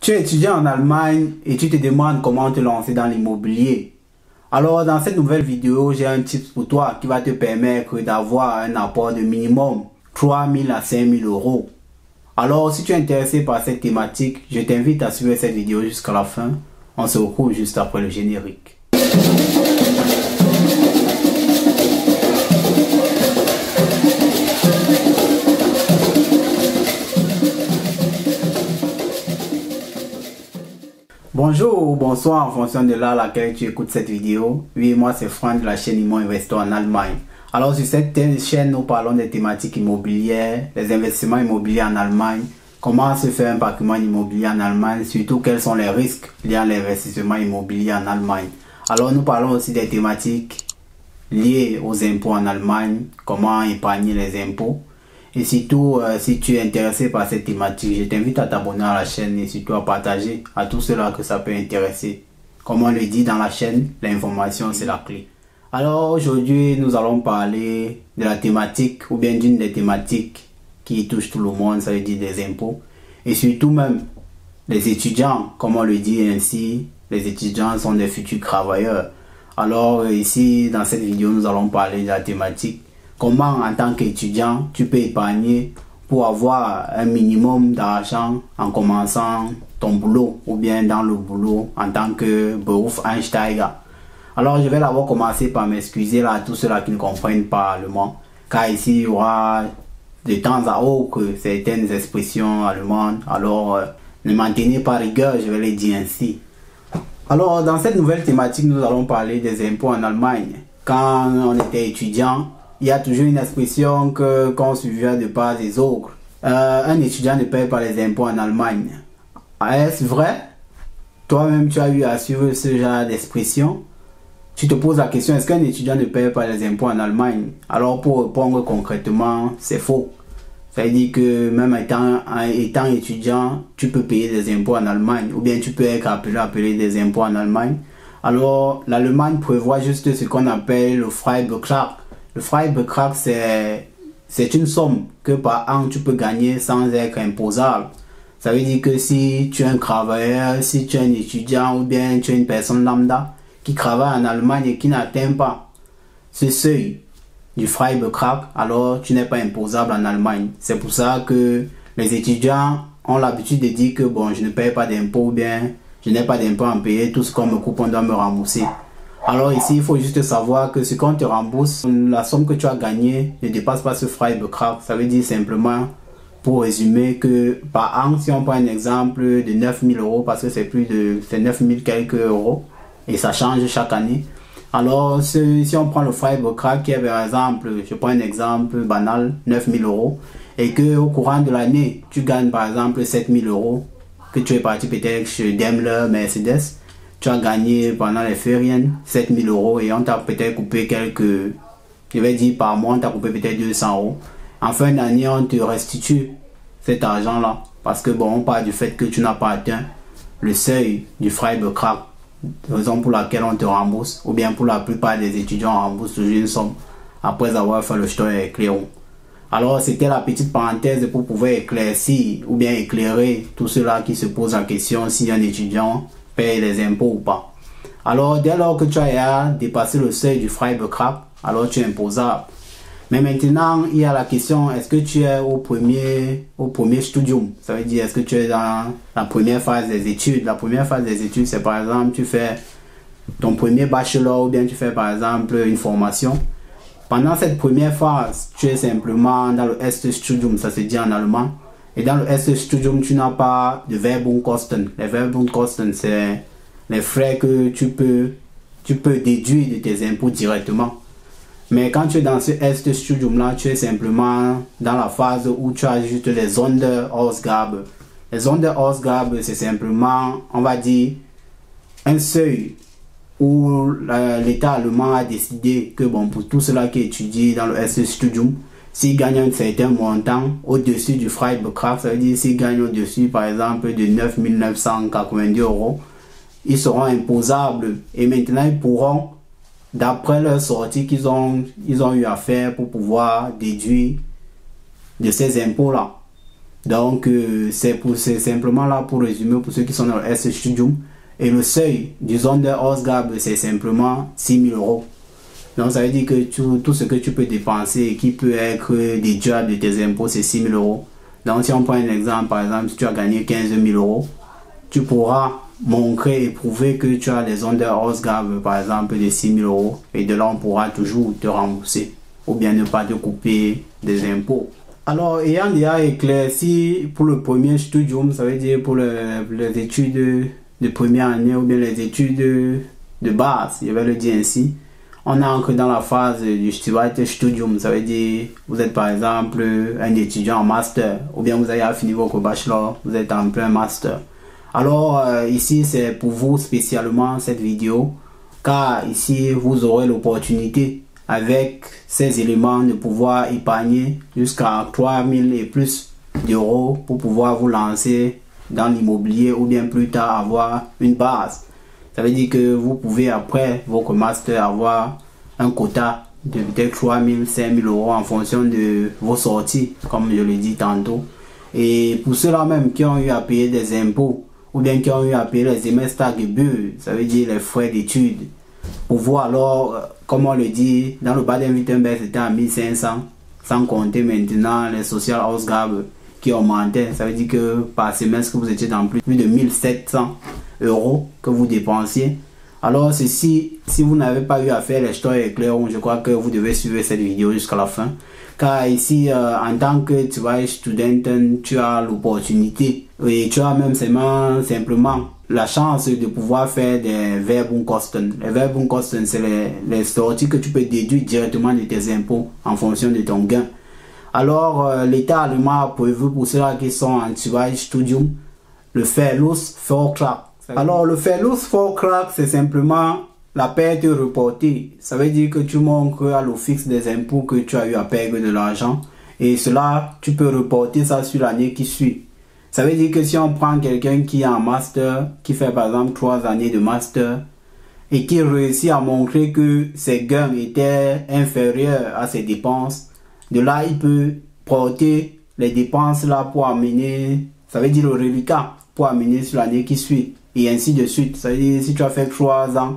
Tu es étudiant en Allemagne et tu te demandes comment te lancer dans l'immobilier. Alors dans cette nouvelle vidéo, j'ai un tip pour toi qui va te permettre d'avoir un apport de minimum 3 000 à 5 000 euros. Alors si tu es intéressé par cette thématique, je t'invite à suivre cette vidéo jusqu'à la fin. On se retrouve juste après le générique. Bonjour ou bonsoir en fonction de l'heure à laquelle tu écoutes cette vidéo. Oui, moi c'est Franck de la chaîne Immo Investor en Allemagne. Alors sur cette chaîne, nous parlons des thématiques immobilières, les investissements immobiliers en Allemagne, comment se fait un patrimoine immobilier en Allemagne, surtout quels sont les risques liés à l'investissement immobilier en Allemagne. Alors nous parlons aussi des thématiques liées aux impôts en Allemagne, comment épargner les impôts. Et surtout, si tu es intéressé par cette thématique, je t'invite à t'abonner à la chaîne et surtout à partager à tous ceux-là que ça peut intéresser. Comme on le dit dans la chaîne, l'information c'est la clé. Alors aujourd'hui, nous allons parler de la thématique ou bien d'une des thématiques qui touche tout le monde, ça veut dire des impôts. Et surtout même les étudiants, comme on le dit ainsi, les étudiants sont des futurs travailleurs. Alors ici, dans cette vidéo, nous allons parler de la thématique. Comment en tant qu'étudiant, tu peux épargner pour avoir un minimum d'argent en commençant ton boulot ou bien dans le boulot en tant que Berufseinsteiger. Alors je vais d'abord commencer par m'excuser là à tous ceux-là qui ne comprennent pas allemand, car ici il y aura de temps à autre certaines expressions allemandes, alors ne m'en tenez pas rigueur, je vais les dire ainsi. Alors dans cette nouvelle thématique, nous allons parler des impôts en Allemagne. Quand on était étudiant, il y a toujours une expression qu'on suivait de part des autres. Un étudiant ne paye pas les impôts en Allemagne. Est-ce vrai? Toi-même, tu as eu à suivre ce genre d'expression. Tu te poses la question, est-ce qu'un étudiant ne paye pas les impôts en Allemagne? Alors, pour répondre concrètement, c'est faux. Ça veut dire que même étant étudiant, tu peux payer des impôts en Allemagne. Ou bien tu peux être appelé à payer des impôts en Allemagne. Alors, l'Allemagne prévoit juste ce qu'on appelle le Freibetrag. Le Freibetrag, c'est une somme que par an tu peux gagner sans être imposable. Ça veut dire que si tu es un travailleur, si tu es un étudiant ou bien tu es une personne lambda qui travaille en Allemagne et qui n'atteint pas ce seuil du Freibetrag, alors tu n'es pas imposable en Allemagne. C'est pour ça que les étudiants ont l'habitude de dire que bon, je ne paye pas d'impôts ou bien je n'ai pas d'impôts à payer, tout ce qu'on me coupe, on doit me rembourser. Alors ici, il faut juste savoir que ce qu'on te rembourse, la somme que tu as gagnée ne dépasse pas ce Freibetrag. Ça veut dire simplement, pour résumer, que par an, si on prend un exemple de 9 000 euros, parce que c'est 9 000 quelques euros, et ça change chaque année. Alors, si on prend le Freibetrag, qui est par exemple, je prends un exemple banal, 9 000 euros, et qu'au courant de l'année, tu gagnes par exemple 7 000 euros, que tu es parti peut-être chez Daimler, Mercedes, tu as gagné pendant les Ferien 7 000 euros et on t'a peut-être coupé quelques, je vais dire par mois, on t'a coupé peut-être 200 euros. En fin d'année, on te restitue cet argent-là parce que bon, on parle du fait que tu n'as pas atteint le seuil du Freibetrag, raison pour laquelle on te rembourse, ou bien pour la plupart des étudiants, on rembourse toujours une somme après avoir fait le Steuererklärung. Alors, c'était la petite parenthèse pour pouvoir éclaircir ou bien éclairer tous ceux-là qui se posent la question si un étudiant paye les impôts ou pas. Alors, dès lors que tu as dépassé le seuil du Freibetrag, alors tu es imposable. Mais maintenant, il y a la question, est-ce que tu es au premier studium? Ça veut dire, est-ce que tu es dans la première phase des études? La première phase des études, c'est par exemple, tu fais ton premier bachelor ou bien tu fais par exemple une formation. Pendant cette première phase, tu es simplement dans le Erststudium, ça se dit en allemand. Et dans le Erststudium, tu n'as pas de Werbungkosten. Les Werbungkosten, c'est les frais que tu peux déduire de tes impôts directement. Mais quand tu es dans ce Erststudium-là, tu es simplement dans la phase où tu as juste les Sonderausgabe. Les Sonderausgabe, c'est simplement, on va dire, un seuil où l'État allemand a décidé que bon, pour tout cela qui étudie dans le Erststudium, s'ils gagnent un certain montant au-dessus du Freibetrag, ça veut dire s'ils gagnent au-dessus par exemple de 9 990 euros, ils seront imposables et maintenant ils pourront, d'après leur sortie qu'ils ont eu à faire pour pouvoir déduire de ces impôts-là. Donc, c'est simplement là pour résumer pour ceux qui sont dans le S-Studium. Et le seuil du zone de Ausgabe, c'est simplement 6 000 euros. Donc, ça veut dire que tout ce que tu peux dépenser et qui peut être déduit de tes impôts, c'est 6 000 euros. Donc, si on prend un exemple, par exemple, si tu as gagné 15 000 euros, tu pourras montrer et prouver que tu as des zones de Ausgabe, par exemple, de 6 000 euros. Et de là, on pourra toujours te rembourser ou bien ne pas te couper des impôts. Alors, ayant déjà éclairci pour le premier studium, ça veut dire pour les études de première année ou bien les études de base, je vais le dire ainsi, on entre dans la phase du Studium, ça veut dire vous êtes par exemple un étudiant en master ou bien vous avez fini votre bachelor, vous êtes en plein master. Alors ici c'est pour vous spécialement cette vidéo car ici vous aurez l'opportunité avec ces éléments de pouvoir épargner jusqu'à 3 000 et plus d'euros pour pouvoir vous lancer dans l'immobilier ou bien plus tard avoir une base. Ça veut dire que vous pouvez après votre master avoir un quota de peut-être 3 000, 5 000 euros en fonction de vos sorties, comme je l'ai dit tantôt. Et pour ceux-là même qui ont eu à payer des impôts ou bien qui ont eu à payer les Semestergebühr, ça veut dire les frais d'études, pour voir alors, comme on le dit, dans le Baden-Württemberg c'était à 1 500, sans compter maintenant les Sozialausgaben qui augmentaient. Ça veut dire que par semestre vous étiez dans plus de 1 700 euros que vous dépensiez. Alors ceci, si vous n'avez pas eu à faire les Steuererklärung, je crois que vous devez suivre cette vidéo jusqu'à la fin. Car ici, en tant que tu vois, student, tu as l'opportunité et tu as même simplement la chance de pouvoir faire des Werbungkosten. Les Werbungkosten, c'est les sorties que tu peux déduire directement de tes impôts en fonction de ton gain. Alors, l'État allemand a prévu pour ceux qui sont en Studium le Verlustvortrag. Alors, le Verlustvortrag, c'est simplement la perte reportée. Ça veut dire que tu montres à l'office des impôts que tu as eu à perdre de l'argent. Et cela, tu peux reporter ça sur l'année qui suit. Ça veut dire que si on prend quelqu'un qui est en master, qui fait par exemple 3 années de master, et qui réussit à montrer que ses gains étaient inférieurs à ses dépenses, de là, il peut porter les dépenses là pour amener, ça veut dire le reliquat, pour amener sur l'année qui suit. Et ainsi de suite. Ça veut dire si tu as fait 3 ans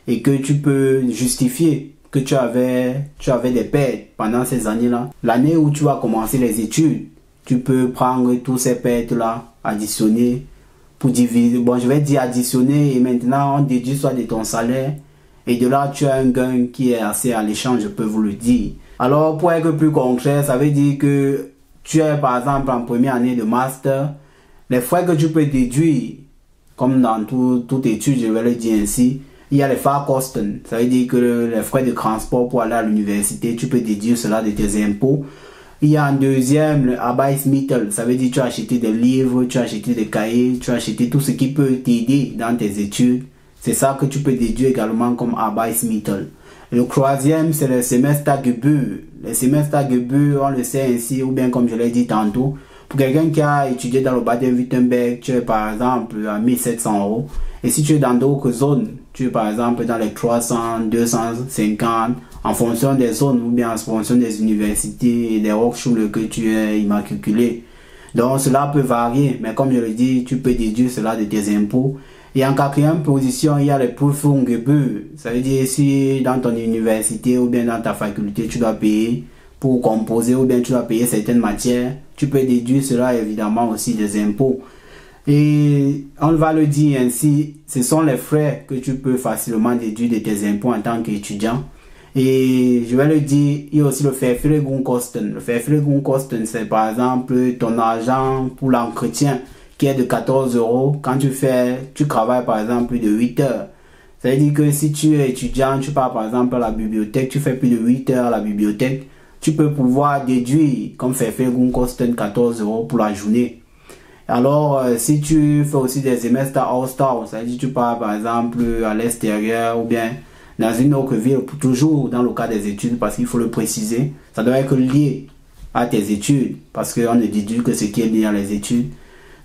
et que tu peux justifier que tu avais des pertes pendant ces années-là, l'année où tu vas commencer les études, tu peux prendre tous ces pertes-là, additionner pour diviser. Bon, je vais dire additionner et maintenant on déduit soit de ton salaire et de là tu as un gain qui est assez alléchant, je peux vous le dire. Alors pour être plus concret, ça veut dire que tu es par exemple en première année de master, les frais que tu peux déduire, comme dans toute étude, je vais le dire ainsi, il y a les Fahrkosten, ça veut dire que les frais de transport pour aller à l'université, tu peux déduire cela de tes impôts. Il y a en deuxième le Arbeitsmittel, ça veut dire que tu as acheté des livres, tu as acheté des cahiers, tu as acheté tout ce qui peut t'aider dans tes études. C'est ça que tu peux déduire également comme Arbeitsmittel. Le troisième, c'est le Semestergebühr. Le Semestergebühr, on le sait ainsi, ou bien comme je l'ai dit tantôt, pour quelqu'un qui a étudié dans le Baden-Württemberg, tu es par exemple à 1 700 euros. Et si tu es dans d'autres zones, tu es par exemple dans les 300, 250, en fonction des zones ou bien en fonction des universités et des Hochschulen que tu es immatriculé. Donc cela peut varier, mais comme je le dis, tu peux déduire cela de tes impôts. Et en quatrième position, il y a les Prüfungsgebühr. Ça veut dire si dans ton université ou bien dans ta faculté, tu dois payer pour composer ou bien tu dois payer certaines matières, tu peux déduire cela évidemment aussi des impôts. Et on va le dire ainsi, ce sont les frais que tu peux facilement déduire de tes impôts en tant qu'étudiant. Et je vais le dire, il y a aussi le Verpflegungskosten. Le Verpflegungskosten, c'est par exemple ton argent pour l'entretien qui est de 14 euros quand tu travailles par exemple plus de 8 heures. Ça veut dire que si tu es étudiant, tu pars par exemple à la bibliothèque, tu fais plus de 8 heures à la bibliothèque, tu peux pouvoir déduire comme Verpflegungskosten 14 euros pour la journée. Alors, si tu fais aussi des semestres Austausch, ça veut dire que tu pars par exemple à l'extérieur ou bien dans une autre ville, toujours dans le cas des études, parce qu'il faut le préciser, ça doit être lié à tes études, parce qu'on ne déduit que ce qui est lié à les études.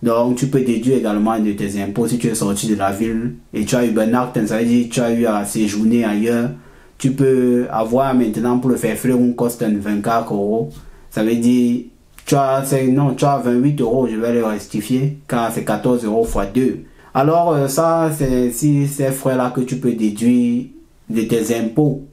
Donc, tu peux déduire également de tes impôts si tu es sorti de la ville et tu as eu Übernachten, ça veut dire que tu as eu à séjourner ailleurs. Tu peux avoir maintenant pour le Verpflegungskosten 24 euros. Ça veut dire tu as 28 euros, je vais le rectifier, car c'est 14 euros fois 2. Alors ça, c'est si ces frais-là que tu peux déduire de tes impôts.